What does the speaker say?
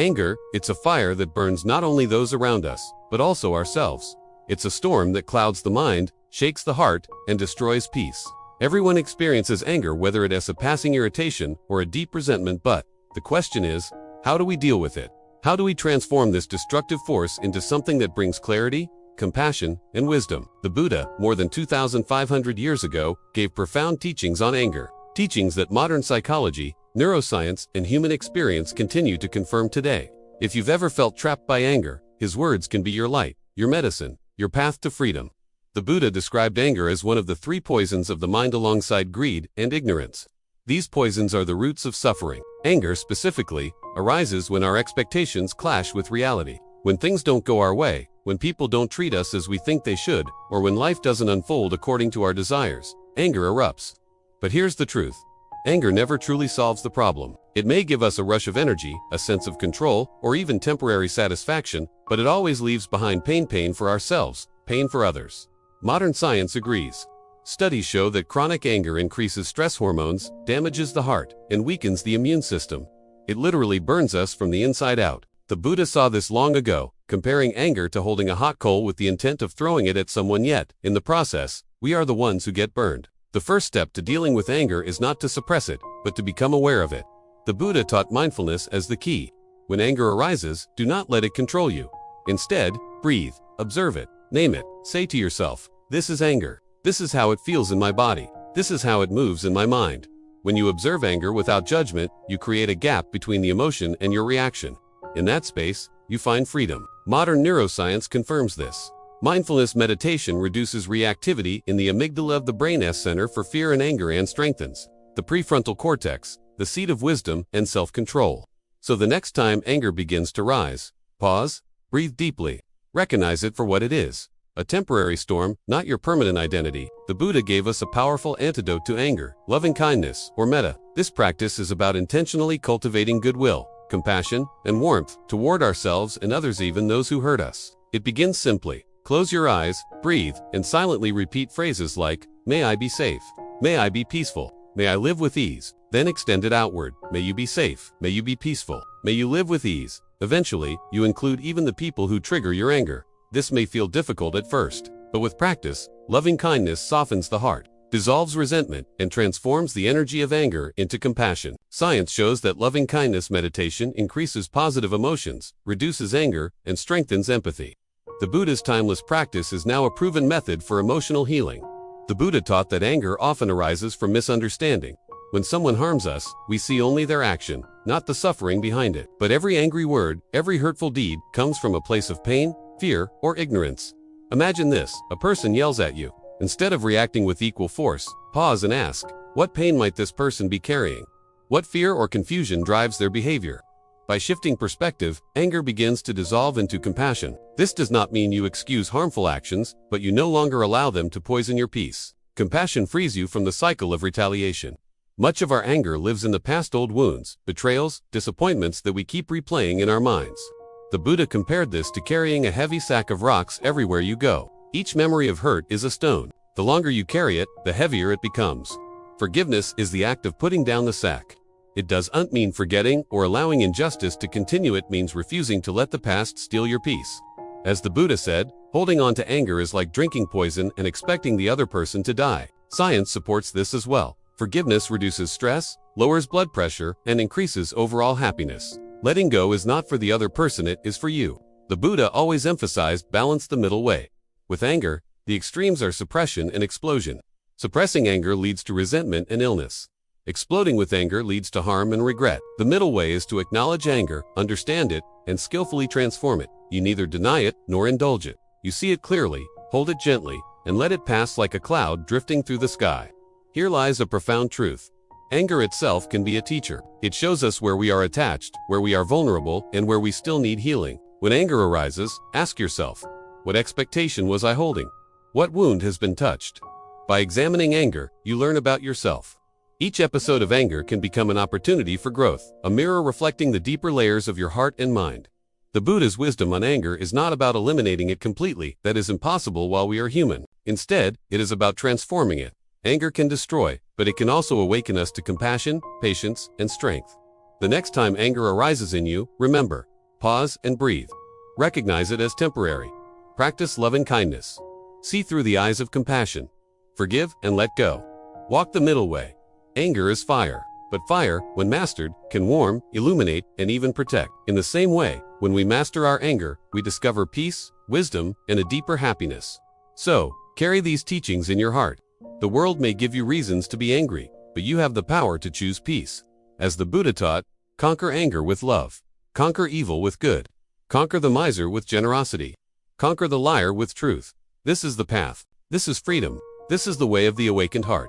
Anger, it's a fire that burns not only those around us, but also ourselves. It's a storm that clouds the mind, shakes the heart, and destroys peace. Everyone experiences anger, whether it is a passing irritation or a deep resentment, but the question is, how do we deal with it? How do we transform this destructive force into something that brings clarity, compassion, and wisdom? The Buddha, more than 2,500 years ago, gave profound teachings on anger, teachings that modern psychology, neuroscience, and human experience continue to confirm today. If you've ever felt trapped by anger, his words can be your light, your medicine, your path to freedom. The Buddha described anger as one of the three poisons of the mind alongside greed and ignorance. These poisons are the roots of suffering. Anger, specifically, arises when our expectations clash with reality. When things don't go our way, when people don't treat us as we think they should, or when life doesn't unfold according to our desires, anger erupts. But here's the truth. Anger never truly solves the problem. It may give us a rush of energy, a sense of control, or even temporary satisfaction, but it always leaves behind pain for ourselves, pain for others. Modern science agrees. Studies show that chronic anger increases stress hormones, damages the heart, and weakens the immune system. It literally burns us from the inside out. The Buddha saw this long ago, comparing anger to holding a hot coal with the intent of throwing it at someone, yet, in the process, we are the ones who get burned. The first step to dealing with anger is not to suppress it, but to become aware of it. The Buddha taught mindfulness as the key. When anger arises, do not let it control you. Instead, breathe, observe it, name it, say to yourself, this is anger. This is how it feels in my body. This is how it moves in my mind. When you observe anger without judgment, you create a gap between the emotion and your reaction. In that space, you find freedom. Modern neuroscience confirms this. Mindfulness meditation reduces reactivity in the amygdala of the brain's center for fear and anger and strengthens the prefrontal cortex, the seat of wisdom and self-control. So the next time anger begins to rise, pause, breathe deeply, recognize it for what it is. A temporary storm, not your permanent identity. The Buddha gave us a powerful antidote to anger, loving kindness, or metta. This practice is about intentionally cultivating goodwill, compassion, and warmth toward ourselves and others, even those who hurt us. It begins simply. Close your eyes, breathe, and silently repeat phrases like, may I be safe, may I be peaceful, may I live with ease. Then extend it outward, may you be safe, may you be peaceful, may you live with ease. Eventually, you include even the people who trigger your anger. This may feel difficult at first, but with practice, loving kindness softens the heart, dissolves resentment, and transforms the energy of anger into compassion. Science shows that loving kindness meditation increases positive emotions, reduces anger, and strengthens empathy. The Buddha's timeless practice is now a proven method for emotional healing. The Buddha taught that anger often arises from misunderstanding. When someone harms us, we see only their action, not the suffering behind it. But every angry word, every hurtful deed, comes from a place of pain, fear, or ignorance. Imagine this: a person yells at you. Instead of reacting with equal force, pause and ask, what pain might this person be carrying? What fear or confusion drives their behavior? By shifting perspective, anger begins to dissolve into compassion. This does not mean you excuse harmful actions, but you no longer allow them to poison your peace. Compassion frees you from the cycle of retaliation. Much of our anger lives in the past, old wounds, betrayals, disappointments that we keep replaying in our minds. The Buddha compared this to carrying a heavy sack of rocks everywhere you go. Each memory of hurt is a stone. The longer you carry it, the heavier it becomes. Forgiveness is the act of putting down the sack. It doesn't mean forgetting or allowing injustice to continue. It means refusing to let the past steal your peace. As the Buddha said, holding on to anger is like drinking poison and expecting the other person to die. Science supports this as well. Forgiveness reduces stress, lowers blood pressure, and increases overall happiness. Letting go is not for the other person, it is for you. The Buddha always emphasized balance, the middle way. With anger, the extremes are suppression and explosion. Suppressing anger leads to resentment and illness. Exploding with anger leads to harm and regret. The middle way is to acknowledge anger, understand it, and skillfully transform it. You neither deny it nor indulge it. You see it clearly, hold it gently, and let it pass like a cloud drifting through the sky. Here lies a profound truth. Anger itself can be a teacher. It shows us where we are attached, where we are vulnerable, and where we still need healing. When anger arises, ask yourself, what expectation was I holding? What wound has been touched? By examining anger, you learn about yourself. Each episode of anger can become an opportunity for growth, a mirror reflecting the deeper layers of your heart and mind. The Buddha's wisdom on anger is not about eliminating it completely. That is impossible while we are human. Instead, it is about transforming it. Anger can destroy, but it can also awaken us to compassion, patience, and strength. The next time anger arises in you, remember, Pause and breathe. Recognize it as temporary. Practice loving kindness. See through the eyes of compassion. Forgive and let go. Walk the middle way. Anger is fire, but fire, when mastered, can warm, illuminate, and even protect. In the same way, when we master our anger, we discover peace, wisdom, and a deeper happiness. So, carry these teachings in your heart. The world may give you reasons to be angry, but you have the power to choose peace. As the Buddha taught, conquer anger with love. Conquer evil with good. Conquer the miser with generosity. Conquer the liar with truth. This is the path. This is freedom. This is the way of the awakened heart.